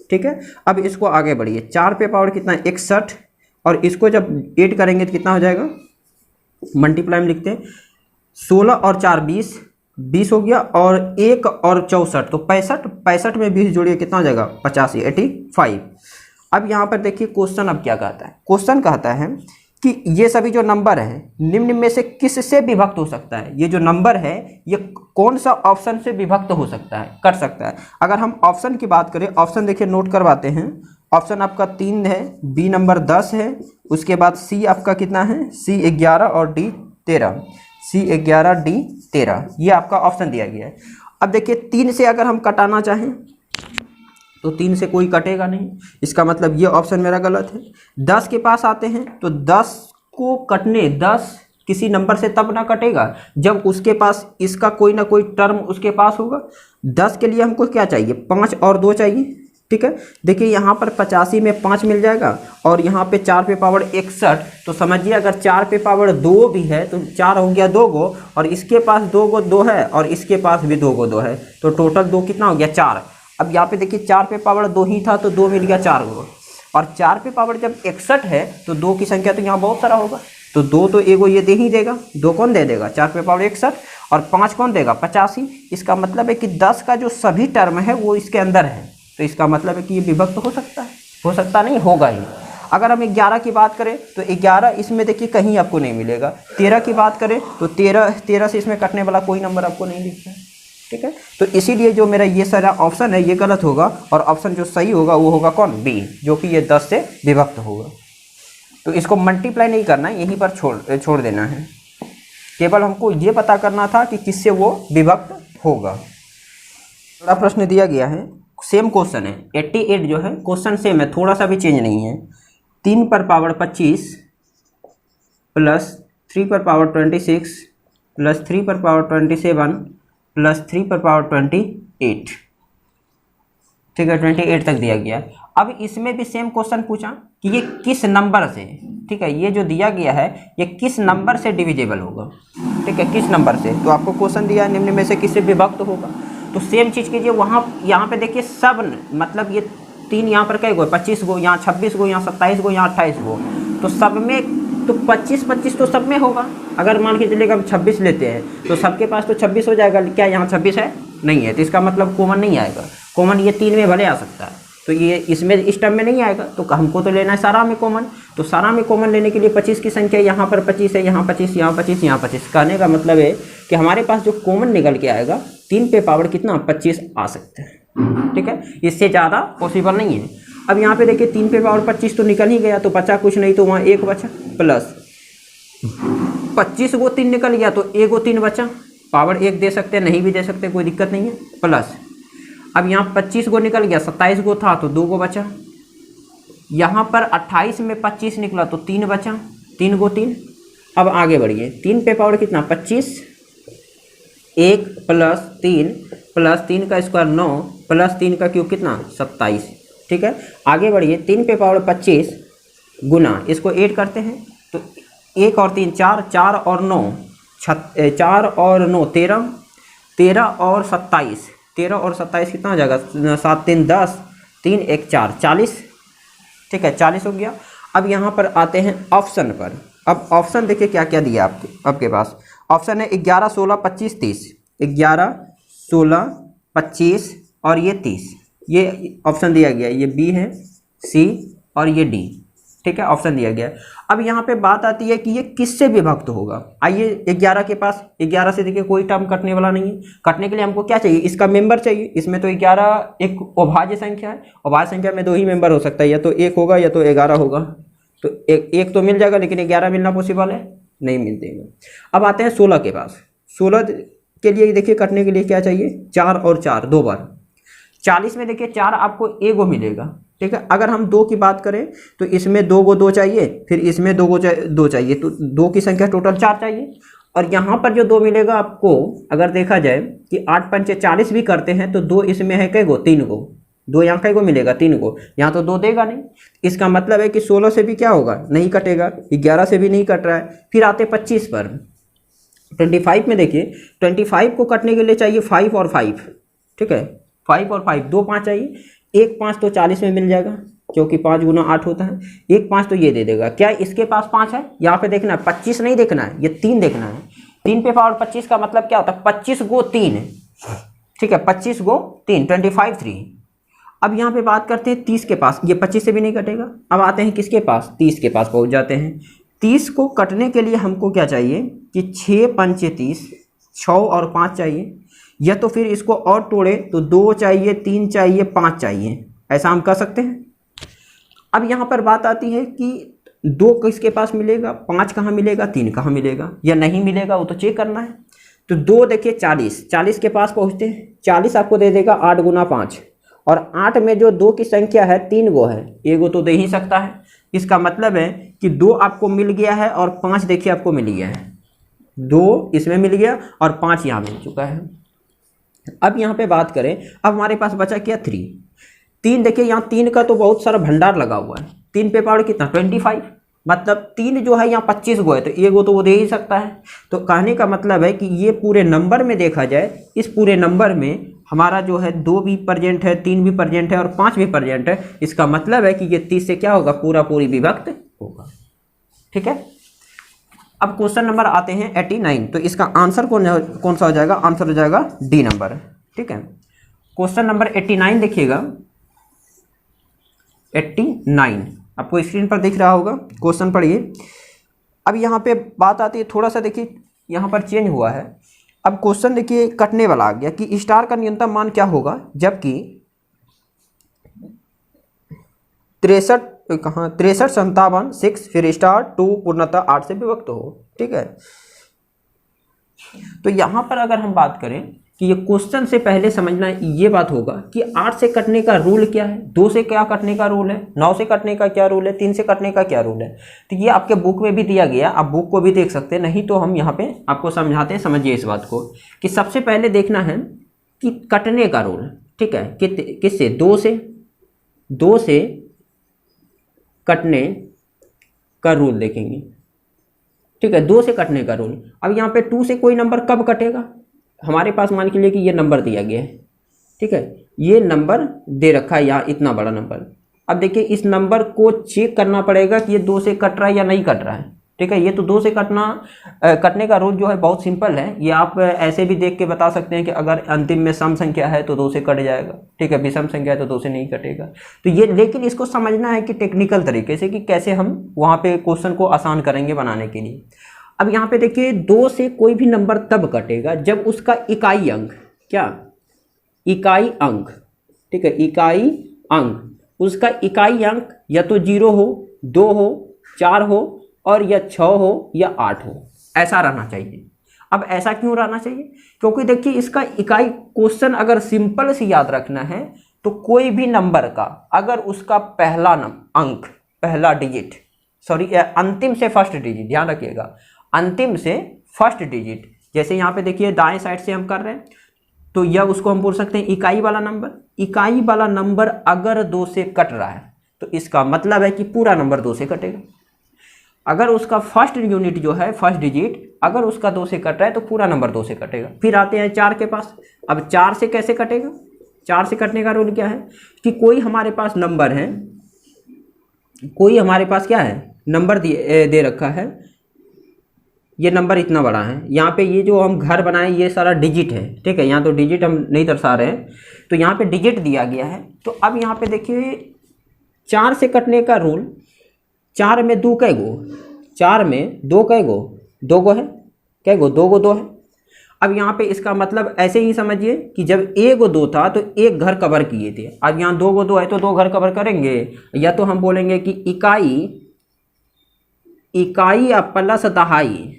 ठीक है। अब इसको आगे बढ़िए, 4 पे पावर कितना 61 और इसको जब ऐड करेंगे तो कितना हो जाएगा, मल्टीप्लाई में लिखते हैं 16 और 4 20 हो गया, और 1 और 64 तो 65 में 20 जोड़िए कितना हो जाएगा 85 85। अब यहाँ पर देखिए क्वेश्चन अब क्या कहता है, क्वेश्चन कहता है कि ये सभी जो नंबर है निम्न में से किससे विभक्त हो सकता है, ये जो नंबर है ये कौन सा ऑप्शन से विभक्त हो सकता है, कर सकता है। अगर हम ऑप्शन की बात करें, ऑप्शन देखिए नोट करवाते हैं, ऑप्शन आपका 3 है, बी नंबर 10 है, उसके बाद सी आपका कितना है सी 11 और डी 13, सी 11 डी 13, ये आपका ऑप्शन दिया गया है। अब देखिए 3 से अगर हम कटाना चाहें तो 3 से कोई कटेगा नहीं, इसका मतलब ये ऑप्शन मेरा गलत है। 10 के पास आते हैं तो 10 को कटने 10 किसी नंबर से तब ना कटेगा जब उसके पास इसका कोई ना कोई टर्म उसके पास होगा। 10 के लिए हमको क्या चाहिए 5 और 2 चाहिए, ठीक है। देखिए यहाँ पर 85 में 5 मिल जाएगा और यहाँ पे 4 पे पावर 61, तो समझिए अगर 4 पे पावर 2 भी है तो 4 हो गया 2 गो, और इसके पास 2 गो 2 है और इसके पास भी 2 गो 2 है, तो टोटल 2 कितना हो गया 4। अब यहाँ पे देखिए 4 पे पावर 2 ही था तो 2 मिल गया 4 गो, और 4 पे पावर जब 61 है तो 2 की संख्या तो यहाँ बहुत सारा होगा, तो 2 तो एगो ये दे ही देगा, 2 कौन दे देगा 4 पे पावर 61 और 5 कौन देगा 85। इसका मतलब है कि 10 का जो सभी टर्म है वो इसके अंदर है, तो इसका मतलब है कि ये विभक्त हो सकता है, हो सकता नहीं होगा ही। अगर हम 11 की बात करें तो 11 इसमें देखिए कहीं आपको नहीं मिलेगा। 13 की बात करें तो 13 से इसमें कटने वाला कोई नंबर आपको नहीं दिखता है, ठीक है। तो इसीलिए जो मेरा ये सारा ऑप्शन है ये गलत होगा, और ऑप्शन जो सही होगा वो होगा कौन बी, जो कि ये 10 से विभक्त होगा। तो इसको मल्टीप्लाई नहीं करना है, यहीं पर छोड़ देना है, केवल हमको ये पता करना था कि किससे वो विभक्त होगा। थोड़ा प्रश्न दिया गया है, सेम क्वेश्चन है, 88 जो है क्वेश्चन सेम है, थोड़ा सा भी चेंज नहीं है। 3 पर पावर 25 प्लस 3 पर पावर 26 प्लस 3 पर पावर 27 प्लस 3 पर पावर 28, ठीक है 28 तक दिया गया। अब इसमें भी सेम क्वेश्चन पूछा कि ये किस नंबर से, ठीक है, ये जो दिया गया है ये किस नंबर से डिविजिबल होगा, ठीक है, किस नंबर से। तो आपको क्वेश्चन दिया है निम्न में से किससे विभक्त होगा, तो सेम चीज़ कीजिए। वहाँ यहाँ पे देखिए सब मतलब ये 3 यहाँ पर कई गो 25 गो, यहाँ 26 गो, यहाँ 27 गो, यहाँ 28 गो, तो सब में तो 25 तो सब में होगा। अगर मान के चलिएगा हम 26 लेते हैं तो सबके पास तो 26 हो जाएगा, क्या यहाँ 26 है नहीं है, तो इसका मतलब कॉमन नहीं आएगा। कॉमन ये 3 में भले आ सकता है, तो ये इसमें इस टर्म में नहीं आएगा, तो हमको तो लेना है सारा में कॉमन। तो सारा में कॉमन लेने के लिए 25 की संख्या यहाँ पर 25 है, यहाँ 25, यहाँ 25, यहाँ 25। कहने का मतलब है कि हमारे पास जो कॉमन निकल के आएगा 3 पे पावर कितना 25 आ सकता है, ठीक है, इससे ज़्यादा पॉसिबल नहीं है। अब यहाँ पे देखिए 3 पे पावर 25 तो निकल ही गया, तो बचा कुछ नहीं, तो वहाँ 1 बचा, प्लस 25 गो 3 निकल गया तो 1 गो 3 बचा, पावर 1 दे सकते हैं नहीं भी दे सकते कोई दिक्कत नहीं है, प्लस अब यहाँ 25 गो निकल गया, 27 गो था तो 2 गो बचा, यहाँ पर 28 में 25 निकला तो 3 बचा, 3 गो 3। अब आगे बढ़िए, 3 पे पावर कितना 25, 1 प्लस 3 का स्क्वायर 9 प्लस 3 का क्यूब कितना 27, ठीक है। आगे बढ़िए, 3 पे पावर 25 गुना, इसको ऐड करते हैं तो 1 और 3 4, 4 और 9 4 और 9 13, 13 और 27, 13 और 27 कितना हो जाएगा, 7 3 10, 3 1 4, 40। ठीक है, 40 हो गया। अब यहाँ पर आते हैं ऑप्शन पर। अब ऑप्शन देखिए क्या क्या दिया आपके पास। ऑप्शन है 11 16 25 30, 11 16 25 और ये 30, ये ऑप्शन दिया गया। ये बी है, सी और ये डी। ठीक है, ऑप्शन दिया गया। अब यहाँ पे बात आती है कि ये किससे विभक्त होगा। आइए 11 के पास, 11 से देखिए कोई टर्म कटने वाला नहीं है। कटने के लिए हमको क्या चाहिए, इसका मेंबर चाहिए। इसमें तो 11 एक अभाज्य संख्या है, अभाज्य संख्या में 2 ही मेंबर हो सकता है, या तो 1 होगा या तो 11 होगा। तो एक तो मिल जाएगा, लेकिन 11 मिलना पॉसिबल है नहीं मिलते हैं। अब आते हैं 16 के पास। 16 के लिए देखिए कटने के लिए क्या चाहिए, 4 और 4 2 बार। 40 में देखिए 4 आपको एगो मिलेगा। ठीक है, अगर हम 2 की बात करें तो इसमें 2 गो 2 चाहिए, फिर इसमें 2 गो 2 चाहिए, तो 2 की संख्या टोटल 4 चाहिए। और यहाँ पर जो 2 मिलेगा आपको, अगर देखा जाए कि 8 पंचे 40 भी करते हैं तो 2 इसमें है कै गो, 3 गो। 2 यहाँ कै गो मिलेगा, 3 गो। यहाँ तो 2 देगा नहीं। इसका मतलब है कि 16 से भी क्या होगा, नहीं कटेगा, 11 से भी नहीं कट रहा है। फिर आते 25 पर। 25 में देखिए 25 को कटने के लिए चाहिए 5 और 5। ठीक है, 5 और 5, 2 5 चाहिए। 1 5 तो 40 में मिल जाएगा, क्योंकि 5 गुना 8 होता है। 1 5 तो ये दे देगा। क्या इसके पास 5 है? यहाँ पे देखना है 25 नहीं देखना है, ये 3 देखना है। 3 पे पावर 25 का मतलब क्या होता है, 25 गो 3। ठीक है, 25 गो 3, 25 3। अब यहाँ पे बात करते हैं 30 के पास। ये 25 से भी नहीं कटेगा। अब आते हैं किसके पास, 30 के पास पहुँच जाते हैं। 30 को कटने के लिए हमको क्या चाहिए कि 6 पंचे 30, 6 और 5 चाहिए, या तो फिर इसको और तोड़े तो 2 चाहिए, 3 चाहिए, 5 चाहिए। ऐसा हम कर सकते हैं। अब यहाँ पर बात आती है कि 2 किसके पास मिलेगा, 5 कहाँ मिलेगा, 3 कहाँ मिलेगा, या नहीं मिलेगा वो तो चेक करना है। तो 2 देखिए 40 के पास पहुँचते हैं। 40 आपको दे देगा 8 गुना 5, और 8 में जो 2 की संख्या है 3 गो है, एगो तो दे ही सकता है। इसका मतलब है कि 2 आपको मिल गया है और 5 देखिए आपको मिल गया है। 2 इसमें मिल गया और 5 यहाँ मिल चुका है। अब यहाँ पे बात करें, अब हमारे पास बचा क्या, 3 देखिए यहाँ 3 का तो बहुत सारा भंडार लगा हुआ है। 3 पे पावर कितना, 25, मतलब 3 जो है यहाँ 25 गो है, तो एगो तो वो दे ही सकता है। तो कहने का मतलब है कि ये पूरे नंबर में देखा जाए, इस पूरे नंबर में हमारा जो है 2 भी प्रेजेंट है, 3 भी प्रेजेंट है और 5 भी प्रेजेंट है। इसका मतलब है कि ये 30 से क्या होगा, पूरी विभक्त होगा। ठीक है, अब क्वेश्चन नंबर आते हैं 89। तो इसका आंसर कौन सा हो जाएगा, आंसर हो जाएगा डी नंबर। ठीक है, क्वेश्चन नंबर 89 देखिएगा, 89 आपको स्क्रीन पर दिख रहा होगा। क्वेश्चन पढ़िए। अब यहाँ पे बात आती है, थोड़ा सा देखिए यहाँ पर चेंज हुआ है। अब क्वेश्चन देखिए कटने वाला आ गया कि स्टार का न्यूनतम मान क्या होगा जबकि 63 कहाँ 63 57 6 फिर स्टार 2 पूर्णतः 8 से विभक्त हो। ठीक है, तो यहाँ पर अगर हम बात करें कि ये क्वेश्चन से पहले समझना ये बात होगा कि 8 से कटने का रूल क्या है, 2 से क्या कटने का रूल है, 9 से कटने का क्या रूल है, 3 से कटने का क्या रूल है। तो ये आपके बुक में भी दिया गया, आप बुक को भी देख सकते हैं, नहीं तो हम यहाँ पे आपको समझाते हैं। समझिए इस बात को कि सबसे पहले देखना है कि कटने का रूल। ठीक है, किससे, 2 से कटने का रूल देखेंगे। ठीक है, 2 से कटने का रूल। अब यहाँ पे 2 से कोई नंबर कब कटेगा, हमारे पास मान के लिए कि ये नंबर दिया गया है। ठीक है, ये नंबर दे रखा है यहाँ, इतना बड़ा नंबर। अब देखिए इस नंबर को चेक करना पड़ेगा कि ये 2 से कट रहा है या नहीं कट रहा है। ठीक है, ये तो 2 से कटने का रूल जो है बहुत सिंपल है। ये आप ऐसे भी देख के बता सकते हैं कि अगर अंतिम में सम संख्या है तो 2 से कट जाएगा। ठीक है, विषम संख्या है तो 2 से नहीं कटेगा। तो ये, लेकिन इसको समझना है कि टेक्निकल तरीके से कि कैसे हम वहाँ पे क्वेश्चन को आसान करेंगे बनाने के लिए। अब यहाँ पे देखिए 2 से कोई भी नंबर तब कटेगा जब उसका इकाई अंक, क्या, इकाई अंक। ठीक है, इकाई अंक, उसका इकाई अंक या तो 0 हो, 2 हो, 4 हो और या 6 हो या 8 हो, ऐसा रहना चाहिए। अब ऐसा क्यों रहना चाहिए, क्योंकि देखिए इसका इकाई, क्वेश्चन अगर सिंपल से याद रखना है तो कोई भी नंबर का अगर उसका पहला अंक, पहला डिजिट, सॉरी अंतिम से फर्स्ट डिजिट, ध्यान रखिएगा, अंतिम से फर्स्ट डिजिट, जैसे यहाँ पे देखिए दाएं साइड से हम कर रहे हैं तो यह उसको हम बोल सकते हैं इकाई वाला नंबर। इकाई वाला नंबर अगर 2 से कट रहा है तो इसका मतलब है कि पूरा नंबर 2 से कटेगा। अगर उसका फर्स्ट यूनिट जो है, फर्स्ट डिजिट अगर उसका 2 से कट रहा है तो पूरा नंबर 2 से कटेगा। फिर आते हैं 4 के पास। अब 4 से कैसे कटेगा? 4 से कटने का रूल क्या है कि कोई हमारे पास नंबर है, कोई हमारे पास क्या है, नंबर दे रखा है, ये नंबर इतना बड़ा है, यहाँ पे ये जो हम घर बनाए ये सारा डिजिट है, ठीक है, यहाँ तो डिजिट हम नहीं दर्शा रहे हैं, तो यहाँ पे डिजिट दिया गया है। तो अब यहाँ पे देखिए 4 से कटने का रूल, 4 में 2 कै गो, 4 में 2 कै गो, 2 गो है, कै गो, 2 गो 2 है। अब यहाँ पे इसका मतलब ऐसे ही समझिए कि जब 1 गो 2 था तो 1 घर कवर किए थे, अब यहाँ 2 गो 2 है तो 2 घर कवर करेंगे, या तो हम बोलेंगे कि इकाई या प्लस दहाई,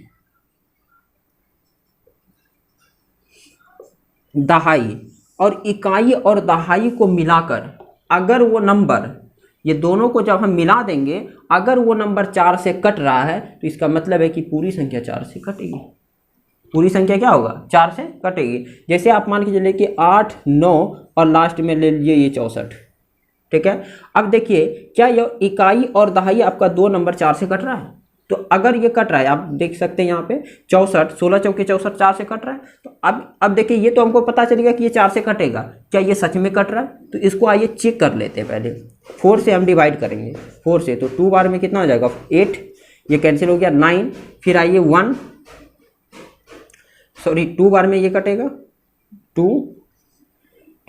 और इकाई और दहाई को मिलाकर अगर वो नंबर, ये दोनों को जब हम मिला देंगे, अगर वो नंबर 4 से कट रहा है तो इसका मतलब है कि पूरी संख्या 4 से कटेगी। पूरी संख्या क्या होगा? 4 से कटेगी। जैसे आप मान के चलिए कि 8, 9 और लास्ट में ले लीजिए ये 64, ठीक है। अब देखिए क्या ये इकाई और दहाई आपका 2 नंबर 4 से कट रहा है? तो अगर ये कट रहा है, आप देख सकते हैं यहाँ पे 64, 16 चौके 64, 4 से कट रहा है। तो अब देखिए ये तो हमको पता चलेगा कि ये 4 से कटेगा, क्या ये सच में कट रहा है? तो इसको आइए चेक कर लेते हैं। पहले 4 से हम डिवाइड करेंगे, 4 से, तो 2 बार में कितना हो जाएगा? 8, ये कैंसिल हो गया, 9, फिर आइए 1, सॉरी 2 बार में ये कटेगा, 2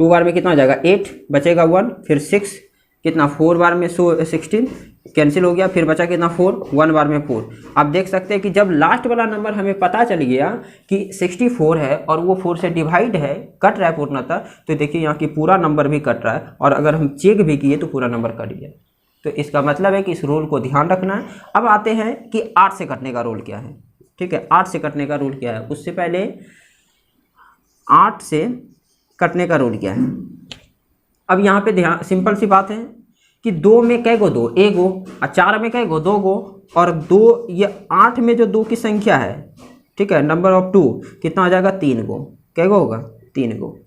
बार में कितना हो जाएगा? 8, बचेगा 1, फिर 6, कितना 4 बार में 16 कैंसिल हो गया, फिर बचा कितना 4, 1 बार में 4। आप देख सकते हैं कि जब लास्ट वाला नंबर हमें पता चल गया कि 64 है और वो 4 से डिवाइड है, कट रहा है पूर्णतः, तो देखिए यहाँ की पूरा नंबर भी कट रहा है, और अगर हम चेक भी किए तो पूरा नंबर कट गया। तो इसका मतलब है कि इस रूल को ध्यान रखना है। अब आते हैं कि 8 से कटने का रूल क्या है, ठीक है। 8 से कटने का रूल क्या है? उससे पहले 8 से कटने का रूल क्या है? अब यहाँ पे ध्यान, सिंपल सी बात है कि 2 में कै गो 2, 1 गो, और 4 में कै गो 2 गो, और 2 ये 8 में जो 2 की संख्या है, ठीक है, नंबर ऑफ 2 कितना आ जाएगा? 3 गो। कै गो होगा? 3 गो।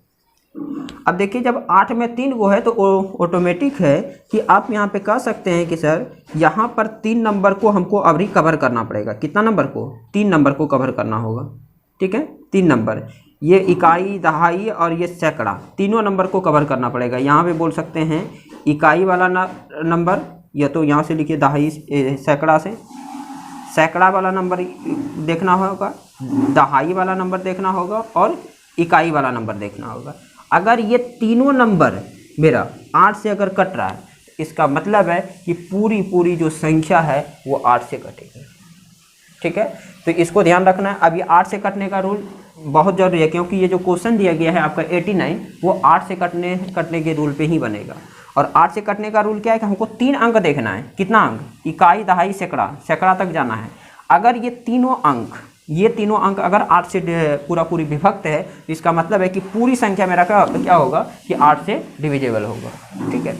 अब देखिए जब 8 में 3 गो है तो ऑटोमेटिक है कि आप यहाँ पे कह सकते हैं कि सर यहाँ पर 3 नंबर को हमको अभी कवर करना पड़ेगा। कितना नंबर को? 3 नंबर को कवर करना होगा, ठीक है, 3 नंबर, ये इकाई, दहाई और ये सैकड़ा, तीनों नंबर को कवर करना पड़ेगा। यहाँ पे बोल सकते हैं इकाई वाला नंबर, या तो यहाँ से लिखिए दहाई, सैकड़ा से सैकड़ा वाला नंबर देखना होगा, दहाई वाला नंबर देखना होगा, और इकाई वाला नंबर देखना होगा। अगर ये तीनों नंबर मेरा 8 से अगर कट रहा है, इसका मतलब है कि पूरी जो संख्या है वो 8 से कटेगी, ठीक है। तो इसको ध्यान रखना है। अब ये 8 से कटने का रूल बहुत जरूरी है, क्योंकि ये जो क्वेश्चन दिया गया है आपका 89, वो 8 से कटने के रूल पे ही बनेगा। और 8 से कटने का रूल क्या है कि हमको 3 अंक देखना है। कितना अंक? इकाई, दहाई, सैकड़ा तक जाना है। अगर ये तीनों अंक अगर 8 से पूरी विभक्त है, तो इसका मतलब है कि पूरी संख्या मेरा क्या होगा कि 8 से डिविजिबल होगा, ठीक है।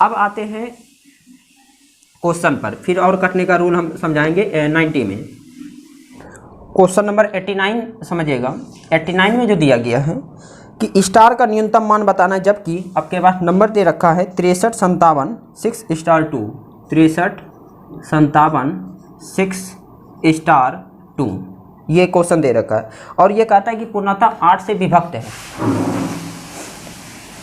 अब आते हैं क्वेश्चन पर, फिर और कटने का रूल हम समझाएंगे 90 में। क्वेश्चन नंबर 89 समझिएगा। 89 में जो दिया गया है कि स्टार का न्यूनतम मान बताना है, जबकि आपके पास नंबर दे रखा है 63 57 6 स्टार 2, 63 57 6 स्टार 2, ये क्वेश्चन दे रखा है। और ये कहता है कि पूर्णतः 8 से विभक्त है,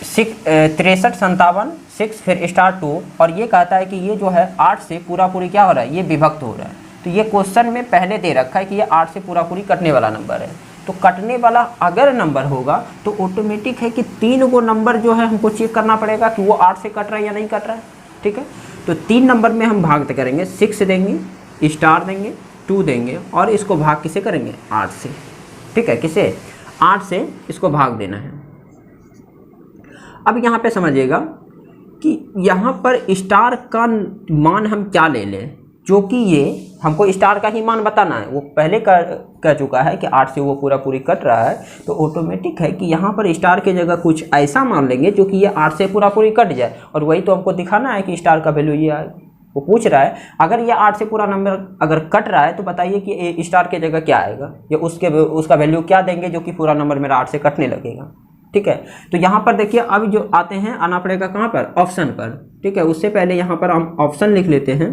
63 57 6 फिर स्टार 2, और ये कहता है कि ये जो है 8 से पूरी क्या हो रहा है? ये विभक्त हो रहा है। तो ये क्वेश्चन में पहले दे रखा है कि ये 8 से पूरी कटने वाला नंबर है। तो कटने वाला अगर नंबर होगा तो ऑटोमेटिक है कि 3 गो नंबर जो है हमको चेक करना पड़ेगा कि वो 8 से कट रहा है या नहीं कट रहा है, ठीक है। तो 3 नंबर में हम भाग करेंगे, 6 देंगे, स्टार देंगे, 2 देंगे, और इसको भाग किसे करेंगे? 8 से, ठीक है। किसे? 8 से इसको भाग देना है। अब यहाँ पे समझिएगा कि यहाँ पर स्टार का मान हम क्या ले लें, जो कि ये हमको स्टार का ही मान बताना है। वो पहले कह चुका है कि 8 से वो पूरी कट रहा है, तो ऑटोमेटिक है कि यहाँ पर स्टार की जगह कुछ ऐसा मान लेंगे जो कि ये 8 से पूरी कट जाए। और वही तो हमको दिखाना है कि स्टार का वैल्यू ये आए। वो पूछ रहा है अगर ये 8 से पूरा नंबर अगर कट रहा है तो बताइए कि स्टार की जगह क्या आएगा, या उसका वैल्यू क्या देंगे जो कि पूरा नंबर मेरा 8 से कटने लगेगा, ठीक है। तो यहाँ पर देखिए अब जो आते हैं, आना पड़ेगा कहाँ पर? ऑप्शन पर, ठीक है। उससे पहले यहाँ पर हम ऑप्शन लिख लेते हैं।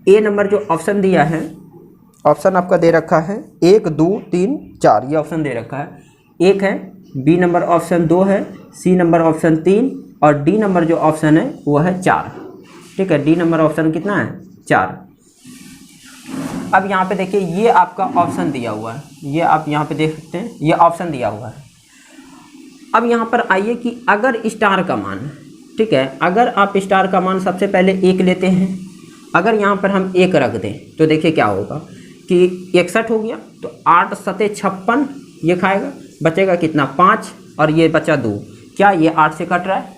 ए नंबर जो ऑप्शन दिया है, ऑप्शन आपका दे रखा है 1 2 3 4, ये ऑप्शन दे रखा है, 1 है, बी नंबर ऑप्शन 2 है, सी नंबर ऑप्शन 3 और डी नंबर जो ऑप्शन है वो है 4। ठीक है, डी नंबर ऑप्शन कितना है 4। अब यहाँ पे देखिए ये आपका ऑप्शन दिया हुआ है, ये आप यहाँ पे देख सकते हैं, ये ऑप्शन दिया हुआ है। अब यहाँ पर आइए कि अगर स्टार का मान, ठीक है, अगर आप स्टार का मान सबसे पहले 1 लेते हैं, अगर यहाँ पर हम 1 रख दें तो देखिए क्या होगा कि 61 हो गया, तो 8 सते 56 ये खाएगा, बचेगा कितना 5 और ये बचा 2। क्या ये 8 से कट रहा है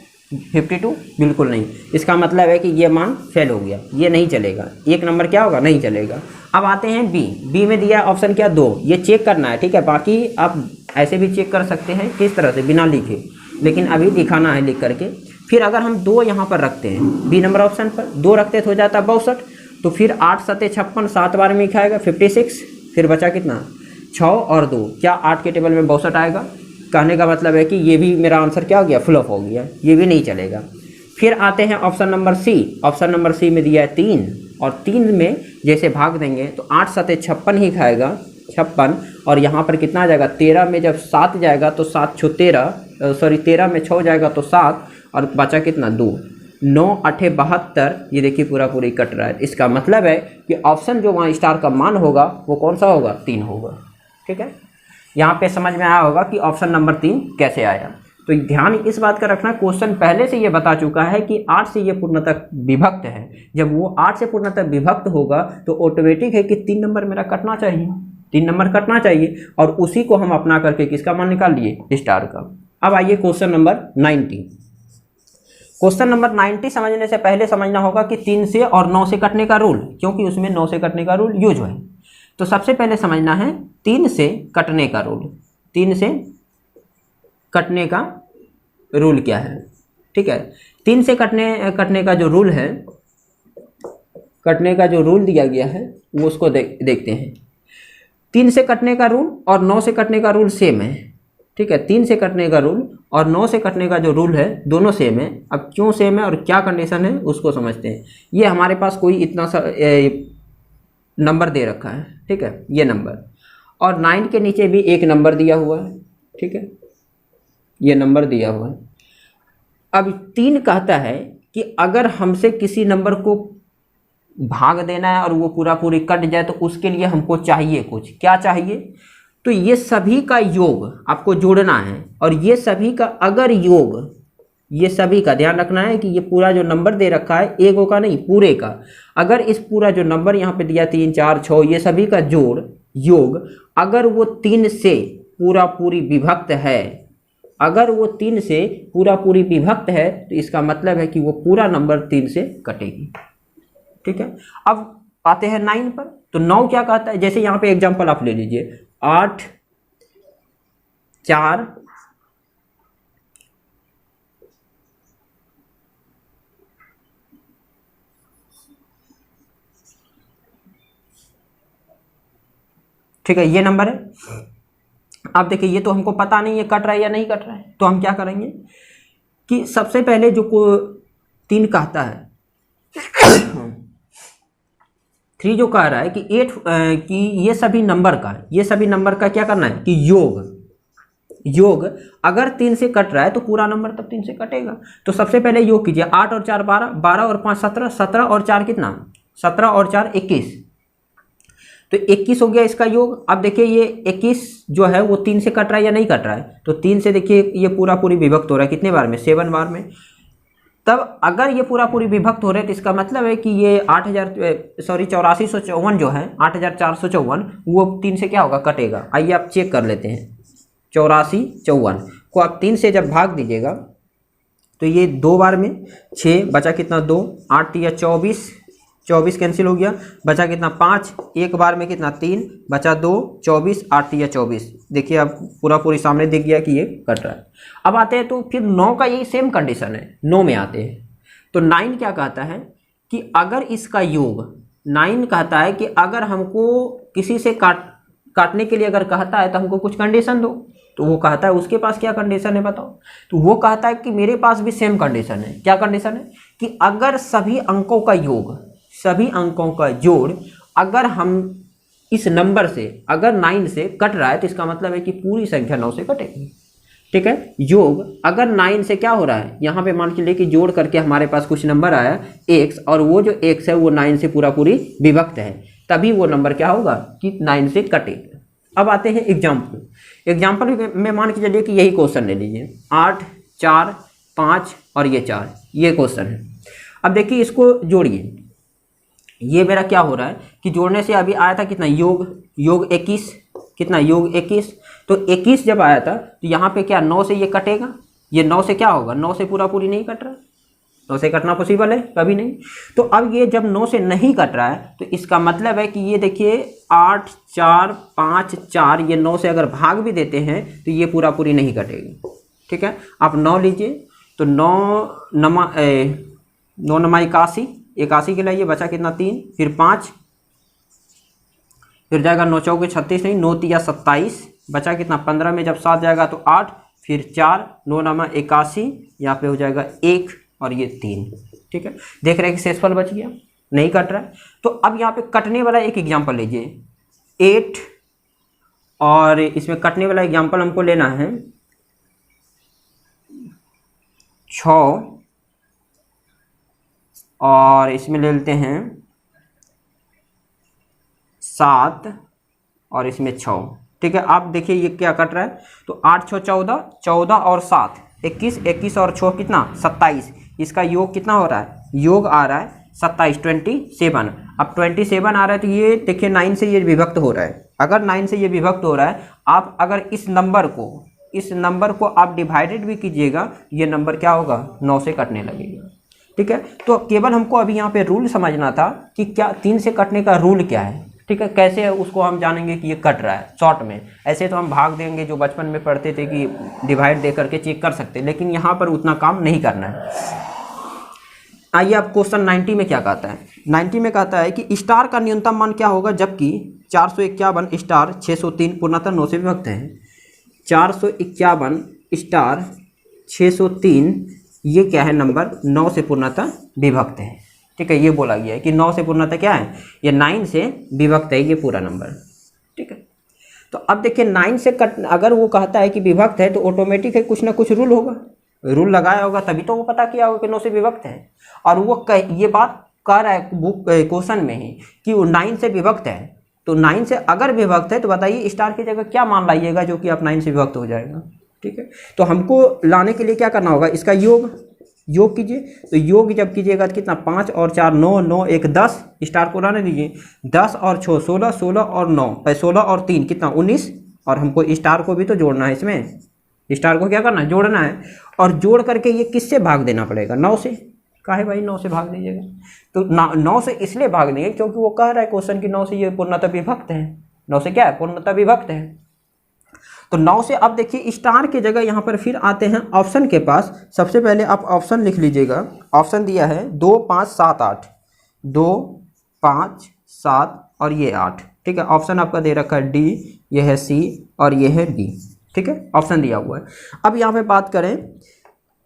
52? बिल्कुल नहीं। इसका मतलब है कि ये मान फेल हो गया, ये नहीं चलेगा, 1 नंबर क्या होगा, नहीं चलेगा। अब आते हैं बी में दिया ऑप्शन क्या 2, ये चेक करना है। ठीक है, बाकी आप ऐसे भी चेक कर सकते हैं किस तरह से, बिना लिखे, लेकिन अभी दिखाना है लिख करके। फिर अगर हम 2 यहाँ पर रखते हैं बी नंबर ऑप्शन पर, 2 रखते तो हो जाता 62, तो फिर 8 सते 56 7 बार में खाएगा 56, फिर बचा कितना 6 और 2, क्या 8 के टेबल में 62 आएगा? कहने का मतलब है कि ये भी मेरा आंसर क्या हो गया, फ्लॉप हो गया, ये भी नहीं चलेगा। फिर आते हैं option number C, option number C में दिया है 3, और 3 में जैसे भाग देंगे तो 8 सते 56 ही खाएगा, 56, और यहाँ पर कितना आ जाएगा 13 में जब 7 जाएगा तो 7 छो 13, सॉरी 13 में 6 जाएगा तो 7, और बचा कितना 2, 9 8 72, ये देखिए पूरा पूरी कट रहा है। इसका मतलब है कि ऑप्शन जो वहाँ स्टार का मान होगा वो कौन सा होगा, 3 होगा। ठीक है, यहाँ पे समझ में आया होगा कि ऑप्शन नंबर 3 कैसे आया। तो ध्यान इस बात का रखना, क्वेश्चन पहले से ये बता चुका है कि 8 से ये पूर्णतः विभक्त है, जब वो 8 से पूर्णतः विभक्त होगा तो ऑटोमेटिक है कि 3 नंबर मेरा कटना चाहिए, 3 नंबर कटना चाहिए, और उसी को हम अपना करके किसका मान निकाल लिए, स्टार का। अब आइए क्वेश्चन नंबर 90। क्वेश्चन नंबर 90 समझने से पहले समझना होगा कि 3 से और 9 से कटने का रूल, क्योंकि उसमें 9 से कटने का रूल यूज है। तो सबसे पहले समझना है 3 से कटने का रूल, 3 से कटने का रूल क्या है। ठीक है, 3 से कटने का जो रूल है, कटने का जो रूल दिया गया है वो उसको देखते हैं। 3 से कटने का रूल और 9 से कटने का रूल सेम है। ठीक है, 3 से कटने का रूल और 9 से कटने का जो रूल है दोनों सेम है। अब क्यों सेम है और क्या कंडीशन है उसको समझते हैं। ये हमारे पास कोई इतना सा नंबर दे रखा है, ठीक है, ये नंबर, और 9 के नीचे भी एक नंबर दिया हुआ है। ठीक है, ये नंबर दिया हुआ है। अब 3 कहता है कि अगर हमसे किसी नंबर को भाग देना है और वो पूरा पूरी कट जाए तो उसके लिए हमको चाहिए कुछ, क्या चाहिए, तो ये सभी का योग आपको जोड़ना है, और ये सभी का अगर योग, ये सभी का ध्यान रखना है कि ये पूरा जो नंबर दे रखा है एक का नहीं पूरे का, अगर इस पूरा जो नंबर यहाँ पे दिया 3 4 6 ये सभी का जोड़ योग अगर वो 3 से पूरा पूरी विभक्त है, अगर वो 3 से पूरा पूरी विभक्त है तो इसका मतलब है कि वो पूरा नंबर 3 से कटेगी। ठीक है, अब आते हैं 9 पर। तो 9 क्या कहता है, जैसे यहाँ पे एग्जांपल आप ले लीजिए 8 4 ठीक है, ये नंबर है। अब देखिए ये तो हमको पता नहीं है कट रहा है या नहीं कट रहा है, तो हम क्या करेंगे कि सबसे पहले जो 3 कहता है 3 जो कह रहा है कि 8 कि ये सभी नंबर का क्या करना है कि योग अगर 3 से कट रहा है तो पूरा नंबर तब 3 से कटेगा। तो सबसे पहले योग कीजिए, 8 और 4 12, 12 और 5 17, 17 और 4 कितना, 17 और 4 21, तो 21 हो गया इसका योग। अब देखिए ये 21 जो है वो 3 से कट रहा है या नहीं कट रहा है, तो 3 से देखिए ये पूरा पूरी विभक्त हो रहा है कितने बार में, 7 बार में। तब अगर ये पूरा पूरी विभक्त हो रहे तो इसका मतलब है कि ये 8454 जो है 8454 वो 3 से क्या होगा, कटेगा। आइए आप चेक कर लेते हैं, 8454 को आप 3 से जब भाग दीजिएगा तो ये 2 बार में 6 बचा कितना 2, 8 या 24, 24 कैंसिल हो गया, बचा कितना 5, एक बार में कितना 3 बचा 2, 24 8 या 24, देखिए अब पूरा पूरी सामने दिख गया कि ये कट रहा है। अब आते हैं तो फिर 9 का यही सेम कंडीशन है, 9 में आते हैं तो 9 क्या कहता है कि अगर इसका योग 9 कहता है कि अगर हमको किसी से काटने के लिए अगर कहता है तो हमको कुछ कंडीशन दो, तो वो कहता है उसके पास क्या कंडीशन है बताओ, तो वो कहता है कि मेरे पास भी सेम कंडीशन है। क्या कंडीशन है कि अगर सभी अंकों का योग सभी अंकों का जोड़ अगर हम इस नंबर से अगर 9 से कट रहा है तो इसका मतलब है कि पूरी संख्या 9 से कटेगी। ठीक है, योग अगर 9 से क्या हो रहा है, यहाँ पे मान के लिए कि जोड़ करके हमारे पास कुछ नंबर आया x, और वो जो x है वो 9 से पूरा पूरी विभक्त है, तभी वो नंबर क्या होगा कि 9 से कटेगा। अब आते हैं एग्जाम्पल में मान के चलिए कि यही क्वेश्चन ले लीजिए 8, 4, 5 और ये 4, ये क्वेश्चन है। अब देखिए इसको जोड़िए, ये मेरा क्या हो रहा है कि जोड़ने से अभी आया था कितना योग 21, कितना योग 21, तो 21 जब आया था तो यहाँ पे क्या 9 से ये कटेगा, ये 9 से क्या होगा, 9 से पूरा पूरी नहीं कट रहा, 9 से कटना पॉसिबल है कभी नहीं। तो अब ये जब 9 से नहीं कट रहा है तो इसका मतलब है कि ये देखिए 8, 4, 5, 4, ये 9 से अगर भाग भी देते हैं तो ये पूरा पूरी नहीं कटेगी। ठीक है, आप 9 लीजिए तो 9 नमा 81, 81 के लिए बचा कितना 3, फिर 5, फिर जाएगा 9 चौके 36, नहीं 9 तिया 27, बचा कितना 15 में जब 7 जाएगा तो 8, फिर 4, 9 नमा 81, यहाँ पे हो जाएगा 1 और ये 3। ठीक है, देख रहे हैं कि शेषफल बच गया, नहीं कट रहा है। तो अब यहाँ पे कटने वाला एक एग्जाम्पल लीजिए 8, और इसमें कटने वाला एग्जाम्पल हमको लेना है 6, और इसमें ले लेते हैं 7 और इसमें 6। ठीक है, आप देखिए ये क्या कट रहा है, तो 8, 6, 14, 14 और 7 21, 21 और 6 कितना 27, इसका योग कितना हो रहा है, योग आ रहा है 27, 27। अब 27 आ रहा है तो ये देखिए 9 से ये विभक्त हो रहा है। अगर 9 से ये विभक्त हो रहा है, आप अगर इस नंबर को आप डिवाइडेड भी कीजिएगा, ये नंबर क्या होगा 9 से कटने लगेगा। ठीक है, तो केवल हमको अभी यहाँ पे रूल समझना था कि क्या 3 से कटने का रूल क्या है। ठीक है, कैसे है उसको हम जानेंगे कि ये कट रहा है शॉर्ट में। ऐसे तो हम भाग देंगे, जो बचपन में पढ़ते थे कि डिवाइड दे करके चेक कर सकते, लेकिन यहाँ पर उतना काम नहीं करना है। आइए अब क्वेश्चन 90 में क्या कहता है। 90 में कहता है कि स्टार का न्यूनतम मान क्या होगा जबकि 451 स्टार 603 पूर्णतः 9 से विभक्त है। 451 स्टार 603 ये क्या है नंबर 9 से पूर्णतः विभक्त है। ठीक है, ये बोला गया है कि 9 से पूर्णतः क्या है, ये 9 से विभक्त है ये पूरा नंबर। ठीक है, तो अब देखिए 9 से कट अगर वो कहता है कि विभक्त है तो ऑटोमेटिक है कुछ ना कुछ रूल होगा, रूल लगाया होगा तभी तो वो पता किया होगा कि 9 से विभक्त है। और वो ये बात कह रहा है बुक क्वेश्चन में ही कि वो 9 से विभक्त है, तो 9 से अगर विभक्त है तो बताइए स्टार की जगह क्या मान लाइएगा जो कि आप 9 से विभक्त हो जाएगा। ठीक है, तो हमको लाने के लिए क्या करना होगा, इसका योग कीजिए। तो योग जब कीजिएगा तो कितना 5 और 4 9, 9 1 10, स्टार को लाने दीजिए 10 और 6 16, 16 और 9 16 और 3 कितना 19, और हमको स्टार को भी तो जोड़ना है, इसमें स्टार को क्या करना है जोड़ना है, और जोड़ करके ये किससे भाग देना पड़ेगा 9 से। काहे भाई 9 से भाग दीजिएगा, तो 9 से इसलिए भाग देंगे क्योंकि वो कह रहा है क्वेश्चन कि 9 से ये पूर्णतः विभक्त है, 9 से क्या है पूर्णतः विभक्त है। तो 9 से अब देखिए स्टार की जगह यहाँ पर फिर आते हैं ऑप्शन के पास। सबसे पहले आप ऑप्शन लिख लीजिएगा, ऑप्शन दिया है 2 5 7 8, 2 5 7 और ये 8। ठीक है, ऑप्शन आपका दे रखा है डी, ये है सी और ये है डी। ठीक है, ऑप्शन दिया हुआ है। अब यहाँ पे बात करें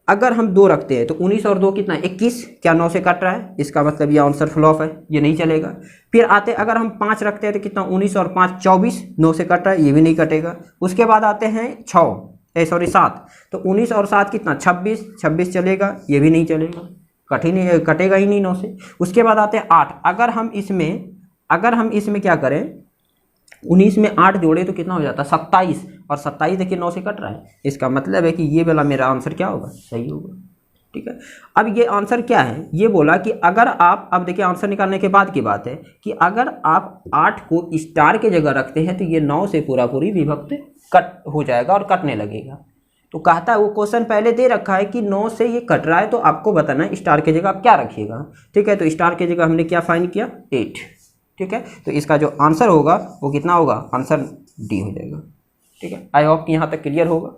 अगर हम 2 रखते हैं तो 19 और 2 कितना 21, क्या 9 से कट रहा है, इसका मतलब ये आंसर फ्लॉप है, ये नहीं चलेगा। फिर आते अगर हम 5 रखते हैं तो कितना 19 और 5 24, 9 से कट रहा है, ये भी नहीं कटेगा। उसके बाद आते हैं 7, तो 19 और 7 कितना 26, 26 चलेगा, ये भी नहीं चलेगा, कटेगा ही नहीं 9 से। उसके बाद आते हैं 8, अगर हम इसमें क्या करें 19 में 8 जोड़े तो कितना हो जाता है 27, और 27 देखिए 9 से कट रहा है, इसका मतलब है कि ये वाला मेरा आंसर क्या होगा सही होगा। ठीक है, अब ये आंसर क्या है, ये बोला कि अगर आप अब देखिए आंसर निकालने के बाद की बात है कि अगर आप 8 को स्टार की जगह रखते हैं तो ये 9 से पूरा पूरी विभक्त कट हो जाएगा और कटने लगेगा। तो कहता है वो क्वेश्चन पहले दे रखा है कि 9 से ये कट रहा है, तो आपको बताना है स्टार की जगह आप क्या रखिएगा। ठीक है, तो स्टार की जगह हमने क्या फाइंड किया 8। ठीक है, तो इसका जो आंसर होगा वो कितना होगा, आंसर डी हो जाएगा। ठीक है, आई होप कि यहाँ तक क्लियर होगा।